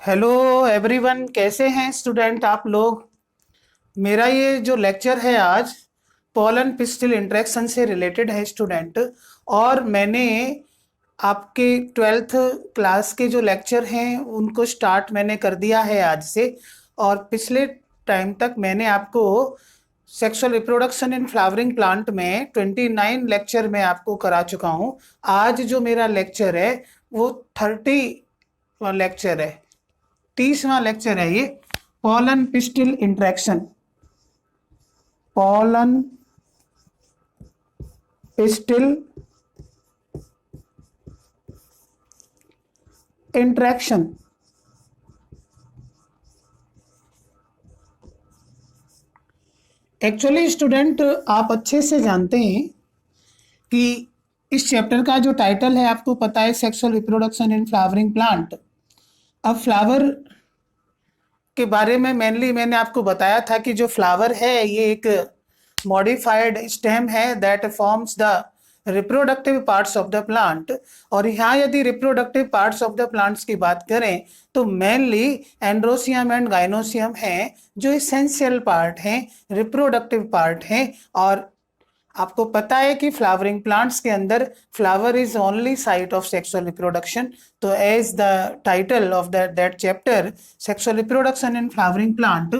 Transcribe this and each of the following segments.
Hello everyone, कैसे हैं student आप लोग। मेरा ये जो लेक्चर है आज पोलन पिस्टल इंटरेक्शन से रिलेटेड है स्टूडेंट। और मैंने आपके 12th क्लास के जो लेक्चर हैं उनको स्टार्ट मैंने कर दिया है आज से। और पिछले टाइम तक मैंने आपको sexual reproduction in flowering plant में 29 लेक्चर मैं आपको करा चुका हूँ। आज जो मेरा लेक्चर है वो 30 लेक्चर है, 30वां लेक्चर है ये। Pollen pistil interaction, pollen pistil interaction. Actually student आप अच्छे से जानते हैं कि इस चैप्टर का जो टाइटल है आपको पता है, sexual reproduction in flowering plant. अब फ्लावर के बारे में मेनली मैंने आपको बताया था कि जो फ्लावर है ये एक मॉडिफाइड स्टेम है that forms the reproductive parts of the plant. और यहाँ यदि reproductive parts of the plants की बात करें तो मेनली एंड्रोसियम एंड गाइनोसियम हैं जो इसेंशियल पार्ट हैं, रिप्रोडक्टिव पार्ट हैं। और आपको पता है कि फ्लावरिंग प्लांट्स के अंदर flower is only site of sexual reproduction. तो as the title of that chapter sexual reproduction in flowering plant,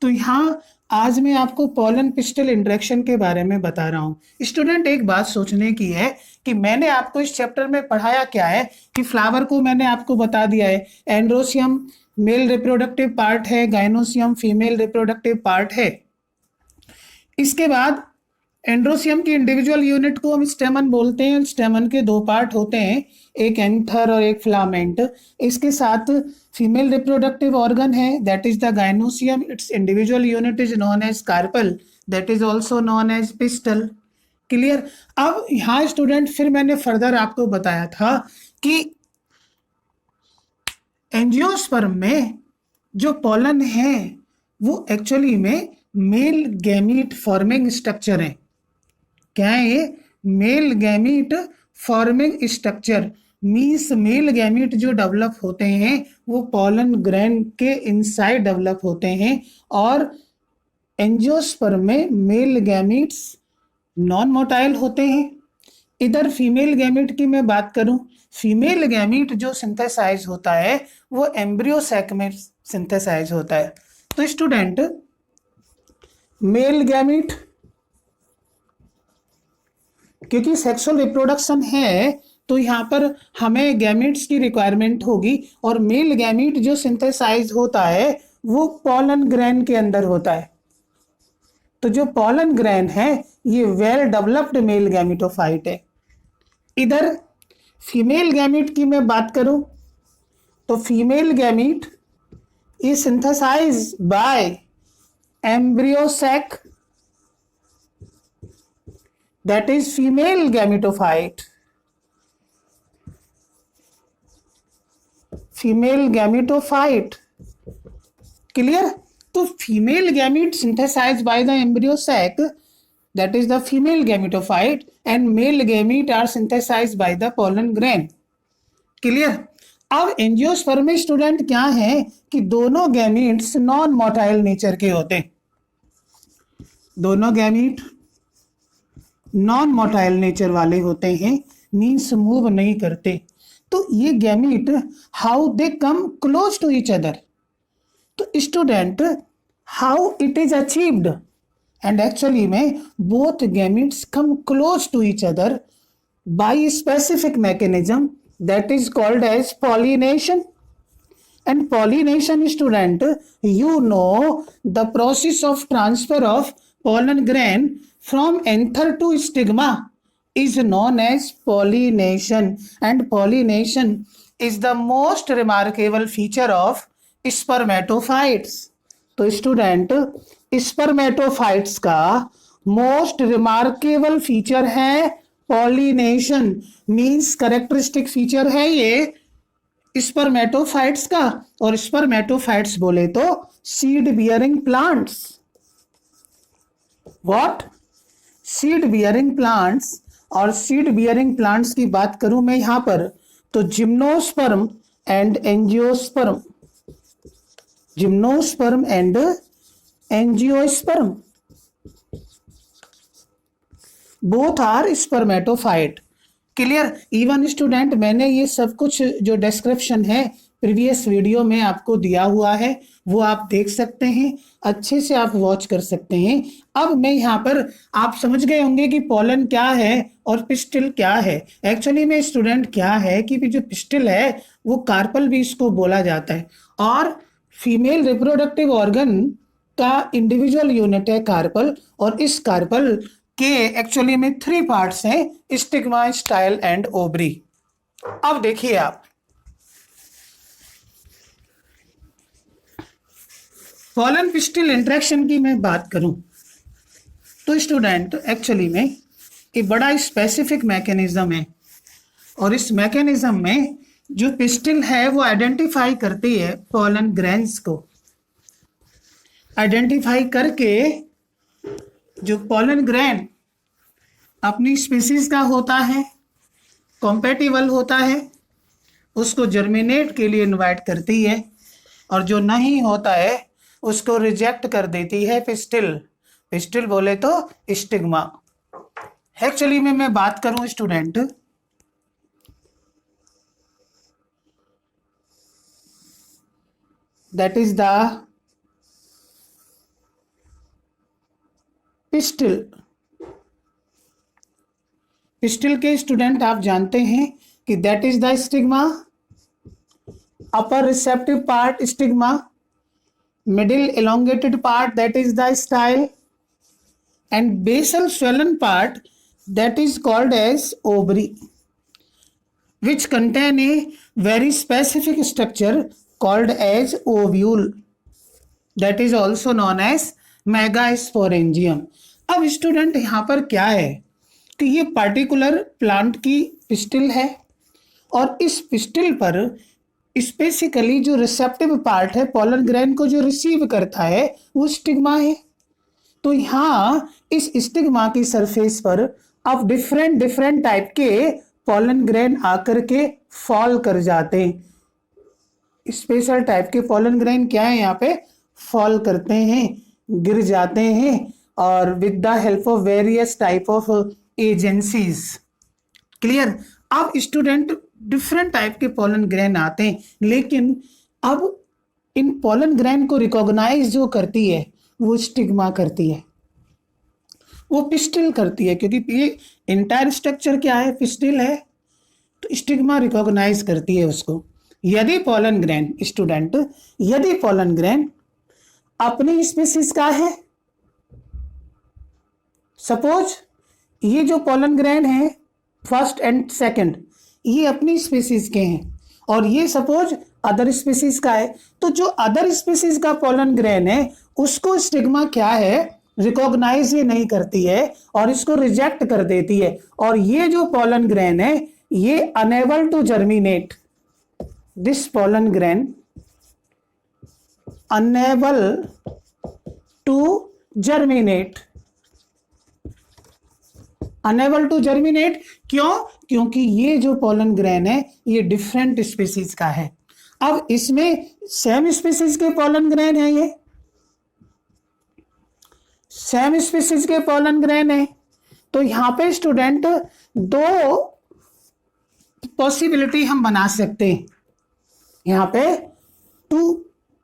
तो यहाँ आज मैं आपको पोलन पिस्टल इंटरेक्शन के बारे में बता रहा हूँ। स्टूडेंट एक बात सोचने की है कि मैंने आपको इस चैप्टर में पढ़ाया क्या है कि फ्लावर को मैंने आपको बता दिया है एंड्रोसियम मेल रिप्रोडक्टिव पार्ट है, गाइनोसियम फीमेल रिप्रोडक्टिव पार्ट है। इसके बाद एंड्रोसियम की इंडिविजुअल यूनिट को हम स्टेमन बोलते हैं। स्टेमन के दो पार्ट होते हैं, एक एंथर और एक फिलामेंट। इसके साथ फीमेल रिप्रोडक्टिव ऑर्गन है that is the gynoecium, its individual unit is known as carpel, that is also known as pistil. Clear. अब यहाँ स्टूडेंट फिर मैंने फर्दर आपको बताया था कि एंजियोस्पर्म में जो पोलन है वो एक्चुअली में मेल गैमीट फॉर्मिंग स्ट्रक्चर है। क्या है ये? Male gamete forming structure means male gamete जो डेवलप होते हैं वो पोलन ग्रैन के इनसाइड डेवलप होते हैं। और एंजियोस्पर्म में मेल गैमीट्स नॉन मोटाइल होते हैं। इधर फीमेल गैमीट की मैं बात करूं, फीमेल गैमीट जो सिंथेसाइज होता है वो एम्ब्रियो सैक में सिंथेसाइज होता है। तो स्टूडेंट मेल गैमीट, क्योंकि सेक्सुअल रिप्रोडक्शन है तो यहाँ पर हमें गैमीट्स की रिक्वायरमेंट होगी। और मेल गैमीट जो सिंथेसाइज होता है वो पोलन ग्रैन के अंदर होता है। तो जो पोलन ग्रैन है ये वेल डेवलप्ड मेल गैमीटोफाइट है। इधर फीमेल गैमीट की मैं बात करूं तो female gamete is synthesize by embryo sac, that is female gametophyte, female gametophyte। Clear. तो female gamete synthesize by the embryo sac, that is the female gametophyte, and male gamete are synthesized by the pollen grain। Clear. अब angiosperm में student क्या है कि दोनों gametes non motile nature के होते हैं, दोनों गैमीट नॉन मोटाइल नेचर वाले होते हैं, मीन्स मूव नहीं करते। तो ये gamete how they come close to each other, तो student how it is achieved, and actually में both gametes come close to each other by specific mechanism that is called as pollination. And pollination student, you know the process of transfer of pollen grain from anther to stigma is known as pollination, and pollination is the most remarkable feature of spermatophytes। तो student spermatophytes का most remarkable feature है pollination, means characteristic feature है ये spermatophytes का। और spermatophytes बोले तो seed bearing plants. What? Seed bearing plants. और सीड बियरिंग प्लांट्स की बात करूं मैं यहां पर तो gymnosperm and angiosperm, gymnosperm and angiosperm, both are spermatophyte. Clear. Even student, मैंने ये सब कुछ जो डिस्क्रिप्शन है प्रीवियस वीडियो में आपको दिया हुआ है, वो आप देख सकते हैं, अच्छे से आप वॉच कर सकते हैं। अब मैं यहाँ पर, आप समझ गए होंगे कि पोलन क्या है और पिस्टिल क्या है। एक्चुअली में स्टूडेंट क्या है कि जो पिस्टिल है वो कार्पल भी इसको बोला जाता है, और फीमेल रिप्रोडक्टिव ऑर्गन का इंडिविजुअल यूनिट है कार्पल। और इस कार्पल के एक्चुअली में 3 पार्ट्स हैं, स्टिग्मा, स्टाइल एंड ओवरी। अब देखिए आप, पोलन पिस्टिल इंटरेक्शन की मैं बात करूं तो स्टूडेंट एक्चुअली में ये बड़ा स्पेसिफिक मैकेनिज्म है, और इस मैकेनिज्म में जो पिस्टिल है वो आइडेंटिफाई करती है पोलन ग्रेन्स को। आइडेंटिफाई करके जो पोलन ग्रेन अपनी स्पीसीज का होता है, कॉम्पेटिबल होता है, उसको जर्मिनेट के लिए इनवाइट करती है, और जो नहीं होता है उसको रिजेक्ट कर देती है पिस्टिल। पिस्टिल बोले तो स्टिग्मा। एक्चुअली में मैं बात करूं student, that is the pistil. Pistil के स्टूडेंट आप जानते हैं कि that is the stigma, upper receptive part stigma, middle elongated part that is the style, and basal swollen part that is called as ovary, which contain a very specific structure called as ovule, that is also known as megasporangium। अब student यहाँ पर क्या है कि ये particular plant की pistil है, और इस पिस्टिल पर स्पेसिकली जो रिसेप्टिव पार्ट है, पोलन ग्रेन को जो रिसीव करता है वो स्टिग्मा है। तो यहाँ इस स्टिग्मा की सरफेस पर अब डिफरेंट टाइप के पोलन ग्रेन आकर के फॉल कर जाते हैं। स्पेशल टाइप के पोलन ग्रेन क्या है, यहाँ पे फॉल करते हैं, गिर जाते हैं, और with the help of various type of agencies. Clear. अब स्टूडेंट डिफरेंट टाइप के पोलन ग्रेन आते हैं, लेकिन अब इन पोलन ग्रेन को रिकॉग्नाइज जो करती है वो स्टिग्मा करती है, वो पिस्टिल करती है, क्योंकि ये इंटायर स्ट्रक्चर क्या है, पिस्टिल है, तो स्टिग्मा रिकॉग्नाइज करती है उसको। यदि पोलन ग्रेन स्टूडेंट, यदि पोलन ग्रेन अपनी स्पीसीज का है, सपोज ये जो पोलन ग्रेन है फर्स्ट एंड सेकंड, ये अपनी स्पीसीज के हैं, और ये सपोज अदर स्पीसीज का है, तो जो अदर स्पीसीज का पोलन ग्रेन है उसको स्टिग्मा क्या है, रिकॉग्नाइज ये नहीं करती है और इसको रिजेक्ट कर देती है, और ये जो पोलन ग्रेन है ये unable to germinate, this pollen grain unable to germinate, unable to germinate. क्यों? क्योंकि ये जो पोलन ग्रेन है ये डिफरेंट स्पीसीज का है। अब इसमें सेम स्पीसीज के पोलन ग्रेन है, ये सेम स्पीसीज के पोलन ग्रेन है, तो यहां पे स्टूडेंट 2 पॉसिबिलिटी हम बना सकते हैं, यहाँ पे 2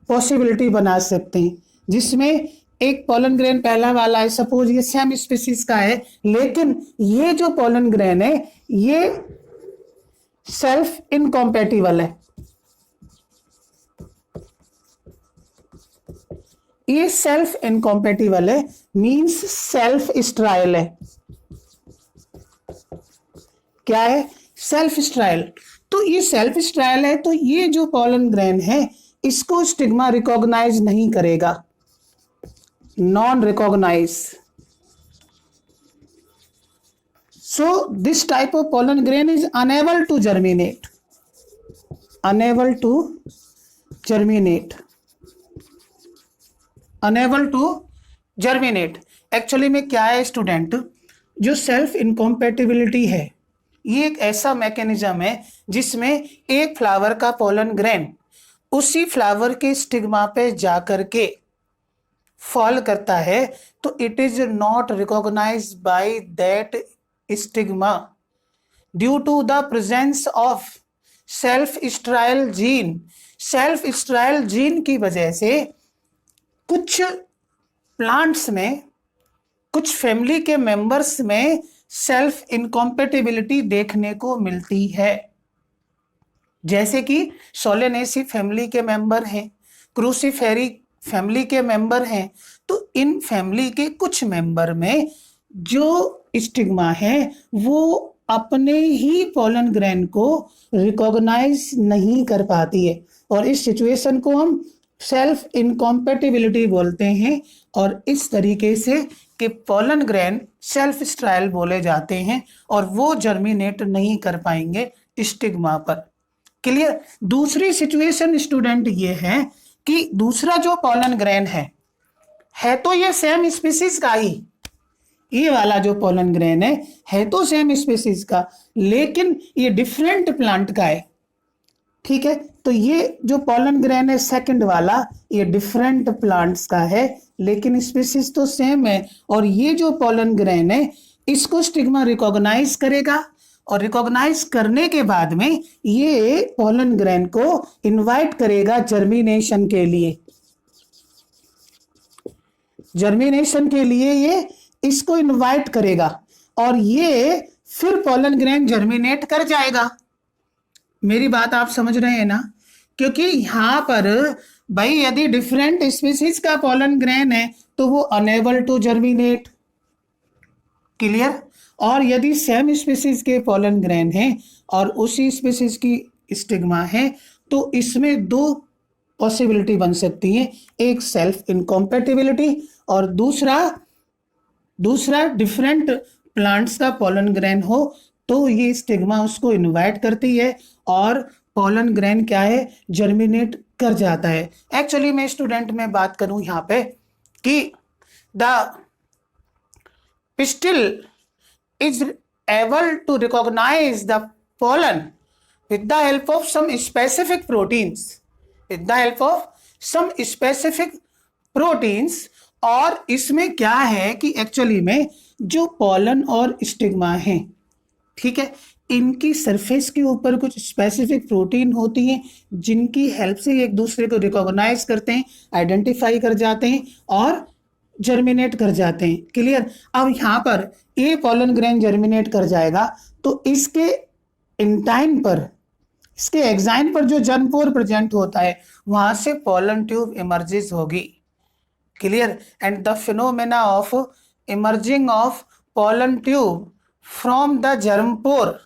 पॉसिबिलिटी बना सकते हैं, जिसमें एक पोलन ग्रेन पहला वाला है, सपोज ये सेम स्पीसीज का है, लेकिन ये जो पोलन ग्रेन है ये सेल्फ इनकॉम्पेटिबल है, ये सेल्फ इनकॉम्पेटिबल है, मींस सेल्फ स्ट्राइल है। क्या है? सेल्फ स्ट्राइल। तो ये सेल्फ स्ट्राइल है, तो ये जो पोलन ग्रेन है इसको स्टिग्मा रिकॉग्नाइज नहीं करेगा, non recognise. So this type of pollen grain is unable to germinate, unable to germinate, unable to germinate। Actually में क्या है स्टूडेंट, जो सेल्फ इनकॉम्पेटिबिलिटी है ये एक ऐसा मैकेनिज्म है जिसमें एक फ्लावर का पोलन ग्रेन उसी फ्लावर के स्टिग्मा पे जा करके फॉल करता है, तो it is not recognised by that stigma due to the presence of self sterile gene. Self sterile gene की वजह से कुछ प्लांट्स में, कुछ फैमिली के मेंबर्स में सेल्फ इनकॉम्पेटिबिलिटी देखने को मिलती है, जैसे कि सोलेनेसी फैमिली के मेंबर हैं, क्रूसीफेरी फैमिली के मेंबर हैं। तो इन फैमिली के कुछ मेंबर में जो स्टिग्मा है वो अपने ही पोलन ग्रेन को रिकॉग्नाइज नहीं कर पाती है, और इस सिचुएशन को हम सेल्फ इनकॉम्पेटिबिलिटी बोलते हैं। और इस तरीके से कि पोलन ग्रेन सेल्फ स्ट्राइल बोले जाते हैं और वो जर्मिनेट नहीं कर पाएंगे स्टिग्मा पर। क्लियर। दूसरी सिचुएशन स्टूडेंट ये है कि दूसरा जो पोलन ग्रेन है तो ये सेम स्पीसीज का ही, ये वाला जो पोलन ग्रेन है तो सेम स्पीसीज का, लेकिन ये डिफरेंट प्लांट का है। ठीक है, तो ये जो पोलन ग्रेन है सेकंड वाला, ये डिफरेंट प्लांट्स का है, लेकिन स्पीसीज तो सेम है। और ये जो पोलन ग्रेन है इसको स्टिग्मा रिकॉग्नाइज करेगा, और रिकॉग्नाइज करने के बाद में ये पोलन ग्रेन को इनवाइट करेगा जर्मिनेशन के लिए। जर्मिनेशन के लिए ये इसको इनवाइट करेगा और ये फिर पोलन ग्रेन जर्मिनेट कर जाएगा। मेरी बात आप समझ रहे हैं ना? क्योंकि यहां पर भाई यदि डिफरेंट स्पीसीज का पोलन ग्रेन है तो वो अनेबल टू जर्मिनेट। क्लियर। और यदि सेम स्पीसीज के पोलन ग्रेन है और उसी स्पीसीज की स्टिग्मा है तो इसमें दो पॉसिबिलिटी बन सकती है, एक सेल्फ इनकॉम्पेटिबिलिटी और दूसरा डिफरेंट प्लांट्स का पोलन ग्रेन हो तो ये स्टिग्मा उसको इनवाइट करती है और पोलन ग्रेन क्या है, जर्मिनेट कर जाता है। एक्चुअली मैं स्टूडेंट में बात करूं यहाँ पे कि the pistil is able to recognize the pollen with the help of some specific proteins, और इसमें क्या है कि एक्चुअली में जो पोलन और स्टिग्मा है, ठीक है, इनकी सरफेस के ऊपर कुछ स्पेसिफिक प्रोटीन होती हैं जिनकी हेल्प से एक दूसरे को रिकॉग्नाइज करते हैं, आइडेंटिफाई कर जाते हैं और जर्मिनेट कर जाते हैं। क्लियर। अब यहाँ पर ए पोलन ग्रेन जर्मिनेट कर जाएगा तो इसके इंटाइन पर, इसके एक्साइन पर जो जर्मपोर प्रेजेंट होता है वहां से पोलन ट्यूब इमर्जेस होगी। Clear. And the phenomena of emerging of pollen tube from the germ pore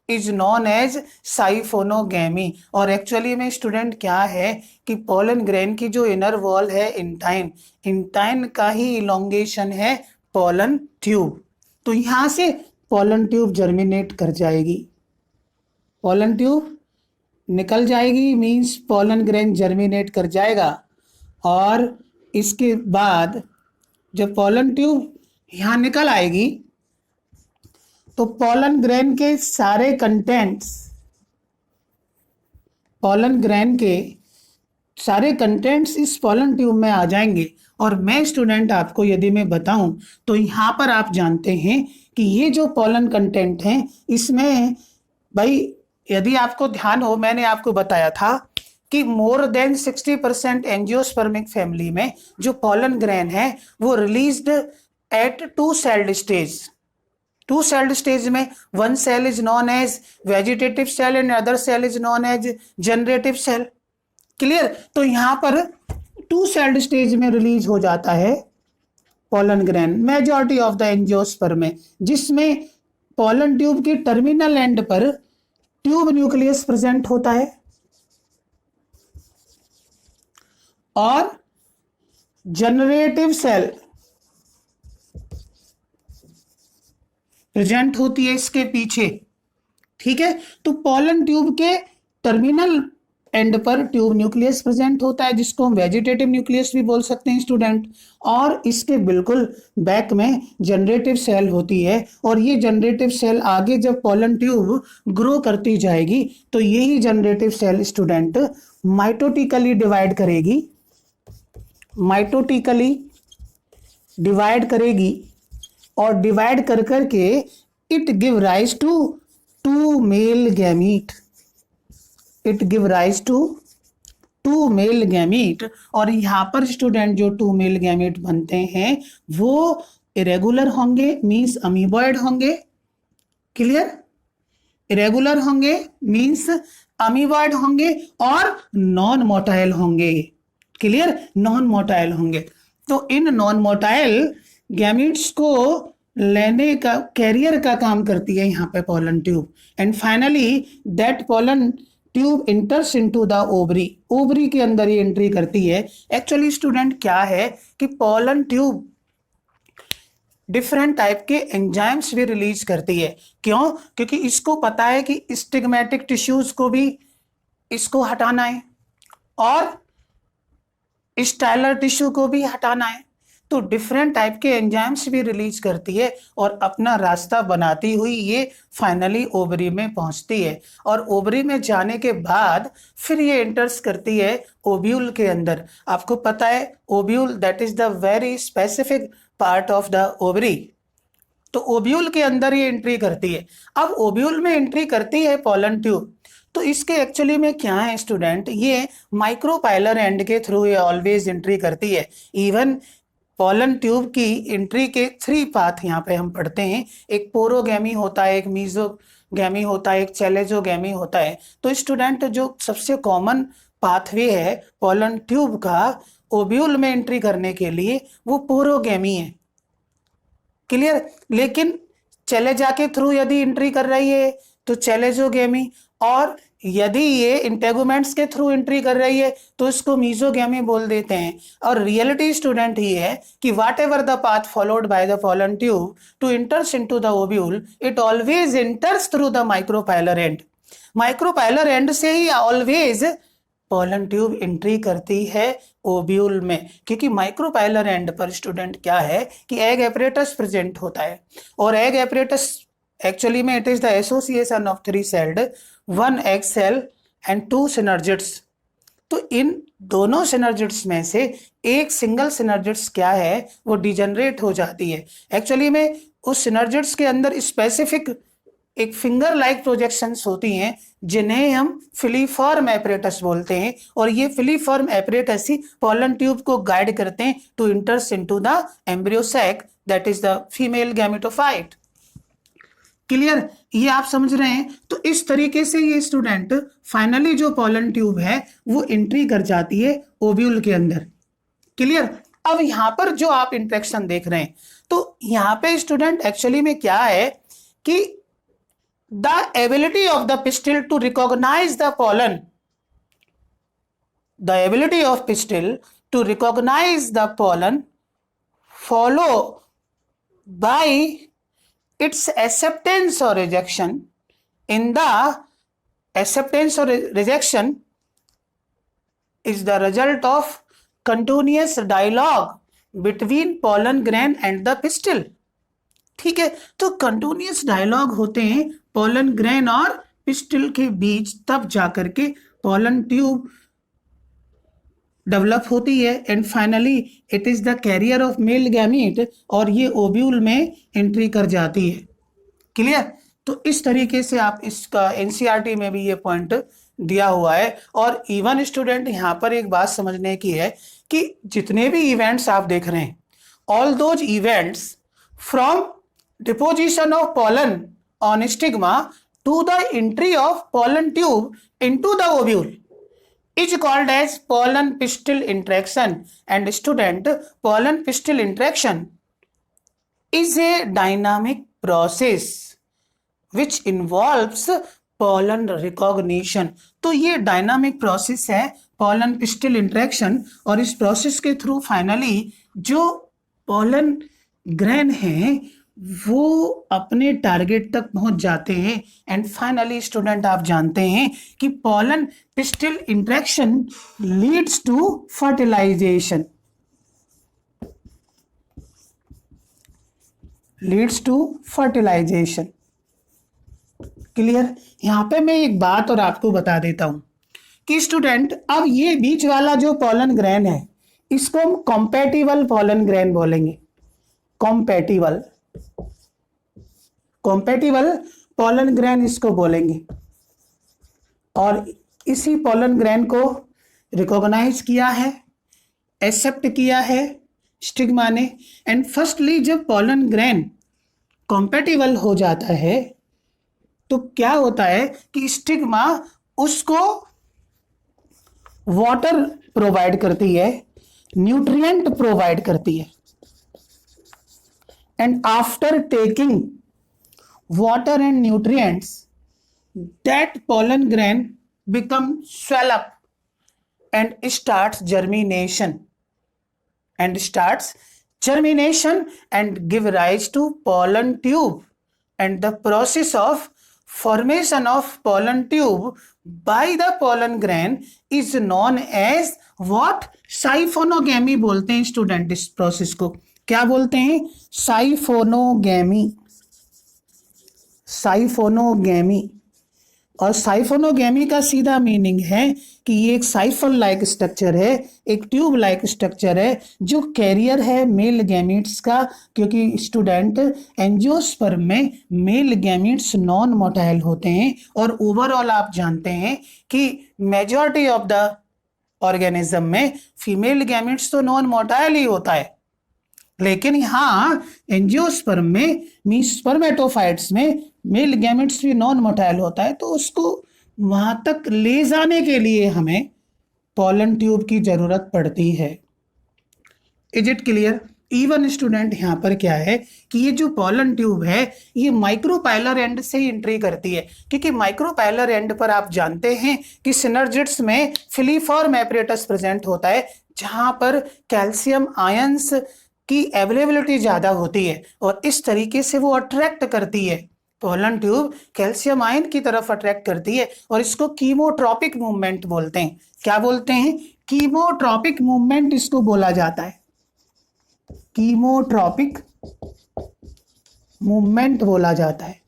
is known as siphonogamy. और एक्चुअली में स्टूडेंट क्या है कि पोलन ग्रेन की जो इनर वॉल है इंटाइन का ही इलोंगेशन है पोलन ट्यूब। तो यहां से पोलन ट्यूब जर्मिनेट कर जाएगी, पोलन ट्यूब निकल जाएगी, मींस पोलन ग्रेन जर्मिनेट कर जाएगा। और इसके बाद जब पोलन ट्यूब यहां निकल आएगी तो पोलन ग्रेन के सारे कंटेंट्स, पोलन ग्रेन के सारे कंटेंट्स इस पोलन ट्यूब में आ जाएंगे। और मैं स्टूडेंट आपको यदि मैं बताऊं तो यहाँ पर आप जानते हैं कि ये जो पोलन कंटेंट हैं इसमें भाई यदि आपको ध्यान हो, मैंने आपको बताया था कि मोर देन 60% एंजियोस्पर्मिक फैमिली में जो पोलन ग्रेन है वो released at two celled stage में one cell is known as vegetative cell and other cell is known as generative cell. Clear. तो यहां पर टू सेल्ड स्टेज में रिलीज हो जाता है pollen grain majority of the angiosperm में, जिसमें पोलन ट्यूब की टर्मिनल एंड पर ट्यूब न्यूक्लियस प्रेजेंट होता है और जनरेटिव सेल प्रेजेंट होती है इसके पीछे। ठीक है। तो पोलन ट्यूब के टर्मिनल एंड पर ट्यूब न्यूक्लियस प्रेजेंट होता है जिसको हम वेजिटेटिव न्यूक्लियस भी बोल सकते हैं स्टूडेंट। और इसके बिल्कुल बैक में जनरेटिव सेल होती है और ये जनरेटिव सेल आगे जब पोलन ट्यूब ग्रो करती जाएगी तो यही generative cell student mitotically divide करेगी, माइटोटिकली डिवाइड करेगी और डिवाइड कर करके it give rise to two male gamete, it give rise to two male gamete. और यहाँ पर स्टूडेंट जो टू मेल गैमीट बनते हैं वो इरेगुलर होंगे, मीन्स अमीबॉइड होंगे। क्लियर? इरेगुलर होंगे मीन्स अमीबॉइड होंगे और नॉन मोटाइल होंगे। क्लियर? नॉन मोटाइल होंगे। तो इन नॉन मोटाइल गैमीट्स को लेने का, कैरियर का काम करती है यहाँ पे pollen tube. And finally that pollen tube इंटर्स into the ovary, ovary के अंदर ये एंट्री करती है। एक्चुअली स्टूडेंट क्या है कि पोलन ट्यूब डिफरेंट टाइप के एंजाइम्स भी रिलीज करती है। क्यों? क्योंकि इसको पता है कि स्टिग्मेटिक टिश्यूज को भी इसको हटाना है और स्टाइलर टिश्यू को भी हटाना है। तो डिफरेंट टाइप के एंजाइम्स भी रिलीज करती है और अपना रास्ता बनाती हुई ये फाइनली ओवरी में पहुंचती है। और ओवरी में जाने के बाद फिर ये एंटर्स करती है ओव्यूल के अंदर। आपको पता है ovule that is the very specific part of the ovary. तो ओव्यूल के अंदर ये एंट्री करती है। अब ओव्यूल में एंट्री करती है पोलन ट्यूब। तो इसके एक्चुअली में क्या है स्टूडेंट, ये माइक्रोपाइलर एंड के थ्रू ये ऑलवेज एंट्री करती है। इवन पोलन ट्यूब की एंट्री के 3 पाथ यहाँ पे हम पढ़ते हैं। एक पोरोगैमी होता है, एक मीजोगैमी होता है, एक चैलेजोगैमी होता है। तो स्टूडेंट जो सबसे कॉमन पाथवे है पोलन ट्यूब का ओव्यूल में एंट्री करने के लिए वो पोरोगैमी है। क्लियर? लेकिन चैलेजा के थ्रू यदि एंट्री कर रही है तो चैलेजोगैमी, और यदि ये इंटेगुमेंट्स के थ्रू एंट्री कर रही है तो इसको मीजोगैमी बोल देते हैं। और रियलिटी स्टूडेंट ही है कि whatever the path followed by the pollen tube to enters into the ovule, it always enters through the micropylar end. Micropylar end से ही ऑलवेज पोलन ट्यूब एंट्री करती है ओव्यूल में। क्योंकि माइक्रोपाइलर एंड पर स्टूडेंट क्या है कि एग एपरेटस प्रेजेंट होता है। और एग एपरेटस एक्चुअली में it is the association of 3 celled, 1 egg cell and 2 synergids. तो इन दोनों सिनर्जिड्स में से एक सिंगल सिनर्जिड्स क्या है वो डिजनरेट हो जाती है। एक्चुअली में उस सिनर्जिड्स के अंदर स्पेसिफिक एक फिंगर लाइक प्रोजेक्शंस होती हैं जिन्हें हम फिलीफॉर्म एपरेटस बोलते हैं। और ये फिलीफॉर्म एपरेटस ही पोलन ट्यूब को गाइड करते हैं to enters into the embryo sac that is the female gametophyte. Clear? ये आप समझ रहे हैं? तो इस तरीके से ये स्टूडेंट फाइनली जो पोलन ट्यूब है वो एंट्री कर जाती है ओव्यूल के अंदर। क्लियर? अब यहां पर जो आप इंट्रैक्शन देख रहे हैं तो यहां पे स्टूडेंट एक्चुअली में क्या है कि the ability of the pistil to recognize the pollen, the ability of pistil to recognize the pollen follow by its acceptance or rejection. In the acceptance or rejection is the result of continuous dialogue between pollen grain and the pistil. ठीक है? तो continuous dialogue होते हैं pollen grain और pistil के बीच, तब जाकर के पोलन ट्यूब डेवलप होती है। And finally it is the carrier of male gamete और ये ओव्यूल में एंट्री कर जाती है। क्लियर? तो इस तरीके से आप इसका एनसीईआरटी में भी ये पॉइंट दिया हुआ है। और इवन स्टूडेंट यहाँ पर एक बात समझने की है कि जितने भी इवेंट्स आप देख रहे हैं, all those events from deposition of pollen on stigma to the entry of pollen tube into the ovule is called as pollen pistil interaction. And student, pollen pistil interaction is a dynamic process which involves pollen recognition. तो ये dynamic process है pollen pistil interaction। और इस process के through finally जो pollen grain हैं वो अपने टारगेट तक पहुंच जाते हैं। एंड फाइनली स्टूडेंट आप जानते हैं कि pollen pistil interaction leads to fertilisation, leads to fertilisation. Clear? यहां पे मैं एक बात और आपको बता देता हूं कि स्टूडेंट अब ये बीच वाला जो पोलन ग्रेन है इसको हम कॉम्पैटिबल पोलन ग्रेन बोलेंगे। कॉम्पैटिबल कॉम्पैटिबल पोलन ग्रेन इसको बोलेंगे। और इसी पोलन ग्रेन को रिकॉग्नाइज किया है, एक्सेप्ट किया है स्टिग्मा ने। एंड फर्स्टली जब पोलन ग्रेन कॉम्पैटिबल हो जाता है तो क्या होता है कि स्टिग्मा उसको वाटर प्रोवाइड करती है, न्यूट्रिएंट प्रोवाइड करती है। And after taking water and nutrients, that pollen grain becomes swell up and starts germination and give rise to pollen tube. And the process of formation of pollen tube by the pollen grain is known as what? साइफोनोगैमी बोलते हैं student. इस process को क्या बोलते हैं? साइफोनोगैमी। साइफोनोगैमी। और साइफोनोगैमी का सीधा मीनिंग है कि ये एक साइफन लाइक स्ट्रक्चर है, एक ट्यूब लाइक स्ट्रक्चर है जो कैरियर है मेल गैमीट्स का। क्योंकि स्टूडेंट एंजियोस्पर्म में मेल गैमीट्स नॉन मोटाइल होते हैं और ओवरऑल आप जानते हैं कि मेजॉरिटी ऑफ द ऑर्गेनिज्म में फीमेल गैमीट्स तो नॉन मोटाइल ही होता है। लेकिन यहाँ एंजियोस्पर्म में स्पर्मेटोफाइट्स में मेल गैमेट्स भी नॉन मोटाइल होता है, तो उसको वहां तक ले जाने के लिए हमें पोलन ट्यूब की जरूरत पड़ती है। Is it clear? Even student यहाँ पर क्या है कि ये जो पोलन ट्यूब है ये माइक्रोपाइलर एंड से एंट्री करती है। क्योंकि माइक्रोपाइलर एंड पर आप जानते हैं कि सिनर्जिड्स में फिलीफॉर्म एपरेटस प्रेजेंट होता है जहां पर कैल्शियम आयंस की अवेलेबिलिटी ज्यादा होती है और इस तरीके से वो अट्रैक्ट करती है। पोलन ट्यूब कैल्शियम आयन की तरफ अट्रैक्ट करती है और इसको कीमोट्रॉपिक मूवमेंट बोलते हैं। क्या बोलते हैं? कीमोट्रॉपिक मूवमेंट इसको बोला जाता है। कीमोट्रॉपिक मूवमेंट बोला जाता है।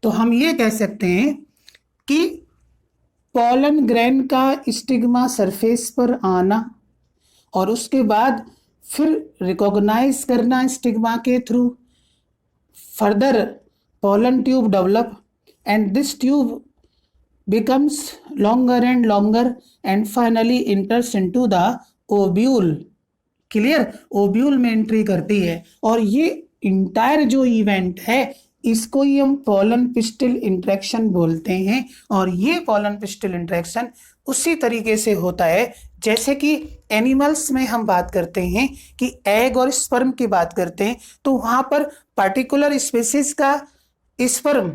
तो हम ये कह सकते हैं कि पोलन ग्रेन का स्टिग्मा सरफेस पर आना और उसके बाद फिर रिकॉग्नाइज करना स्टिग्मा के through, further pollen tube develop and this tube becomes longer and longer and finally enters into the ovule। Clear? Ovule में एंट्री करती है और ये इंटायर जो इवेंट है इसको ही हम पोलन पिस्टिल इंटरेक्शन बोलते हैं। और ये पोलन पिस्टिल इंटरेक्शन उसी तरीके से होता है जैसे कि एनिमल्स में हम बात करते हैं कि एग और स्पर्म की बात करते हैं तो वहां पर पार्टिकुलर स्पीसीज का स्पर्म,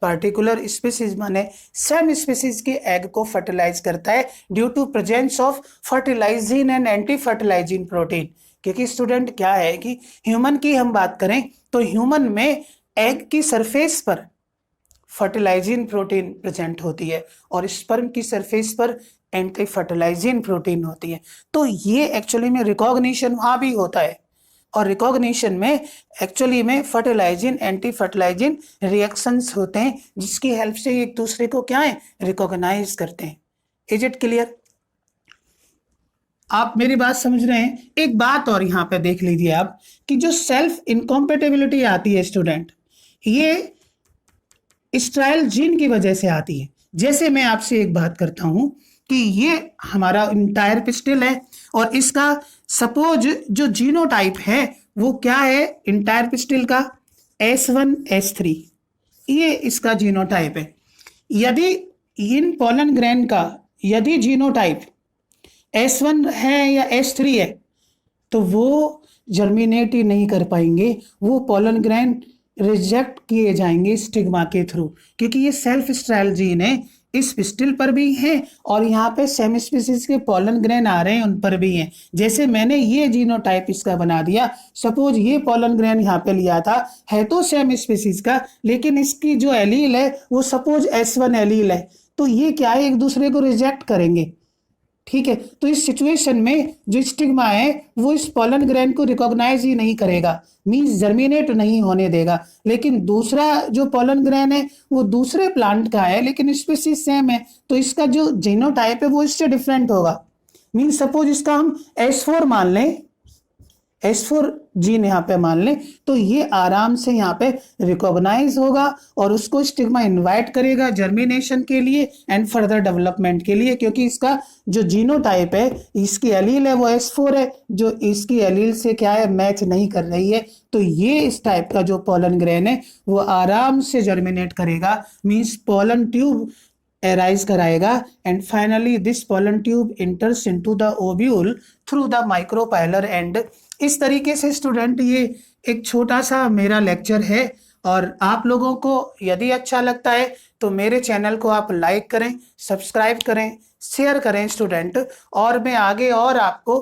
पार्टिकुलर स्पीसीज माने सेम स्पीसीज के एग को फर्टिलाइज करता है due to presence of fertilizin and anti fertilizin protein. क्योंकि स्टूडेंट क्या है कि ह्यूमन की हम बात करें तो ह्यूमन में एग की सरफेस पर फर्टिलाइजिन प्रोटीन प्रेजेंट होती है और स्पर्म की सरफेस पर एंटी फर्टिलाइजिन प्रोटीन होती है। तो ये एक्चुअली में रिकॉग्निशन वहां भी होता है और रिकॉग्निशन में एक्चुअली में फर्टिलाइजिन एंटी फर्टिलाइजिन रिएक्शंस होते हैं जिसकी हेल्प से एक दूसरे को क्या है रिकॉग्नाइज करते हैं। Is it clear? आप मेरी बात समझ रहे हैं? एक बात और यहाँ पे देख लीजिए आप कि जो सेल्फ इनकॉम्पेटेबिलिटी आती है स्टूडेंट, ये स्ट्राइल जीन की वजह से आती है। जैसे मैं आपसे एक बात करता हूं कि ये हमारा इंटायर पिस्टिल है और इसका सपोज जो जीनोटाइप है वो क्या है इंटायर पिस्टिल का? S1 S3, ये इसका जीनोटाइप है। यदि इन पोलन ग्रेन का यदि जीनोटाइप S1 है या S3 है तो वो जर्मिनेट ही नहीं कर पाएंगे, वो पोलन ग्रेन रिजेक्ट किए जाएंगे स्टिग्मा के थ्रू। क्योंकि ये सेल्फ स्ट्राइल जीन है, इस पिस्टिल पर भी हैं और यहाँ पे सेम स्पीसीज के पोलन ग्रेन आ रहे हैं उन पर भी हैं। जैसे मैंने ये जीनोटाइप इसका बना दिया, सपोज ये पोलन ग्रेन यहाँ पे लिया था, है तो सेम स्पीसीज का लेकिन इसकी जो एलील है वो सपोज S1 एलील है, तो ये क्या है एक दूसरे को रिजेक्ट करेंगे। ठीक है। तो इस सिचुएशन में जो स्टिग्मा है वो इस पॉलन ग्रेन को रिकॉग्नाइज ही नहीं करेगा, मींस जर्मिनेट नहीं होने देगा। लेकिन दूसरा जो पॉलन ग्रेन है वो दूसरे प्लांट का है लेकिन स्पीसीज सेम है, तो इसका जो जीनोटाइप है वो इससे डिफरेंट होगा। मींस सपोज इसका हम S4 मान लें, S4 जीन यहाँ पे मान लें, तो ये आराम से यहाँ पे रिकॉग्नाइज होगा और उसको स्टिग्मा इनवाइट करेगा जर्मिनेशन के लिए एंड फर्दर डेवलपमेंट के लिए, क्योंकि इसका जो जीनोटाइप है, इसकी एलील है वो S4 है, जो इसकी एलील से क्या है, मैच नहीं कर रही है। तो ये इस टाइप का जो पॉलन ग्रेन है वो आराम से जर्मिनेट करेगा, मीन्स पॉलन ट्यूब arise कराएगा and finally this pollen tube enters into the ovule through the micropylar end। इस तरीके से स्टूडेंट ये एक छोटा सा मेरा लेक्चर है, और आप लोगों को यदि अच्छा लगता है तो मेरे चैनल को आप लाइक करें, सब्सक्राइब करें, शेयर करें स्टूडेंट, और मैं आगे और आपको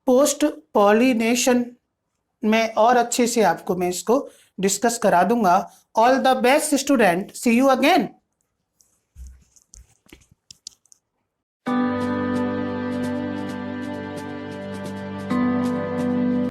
पोस्ट पॉलिनेशन में और अच्छे से आपको मैं इसको डिस्कस करा दूंगा। All the best student, see you again.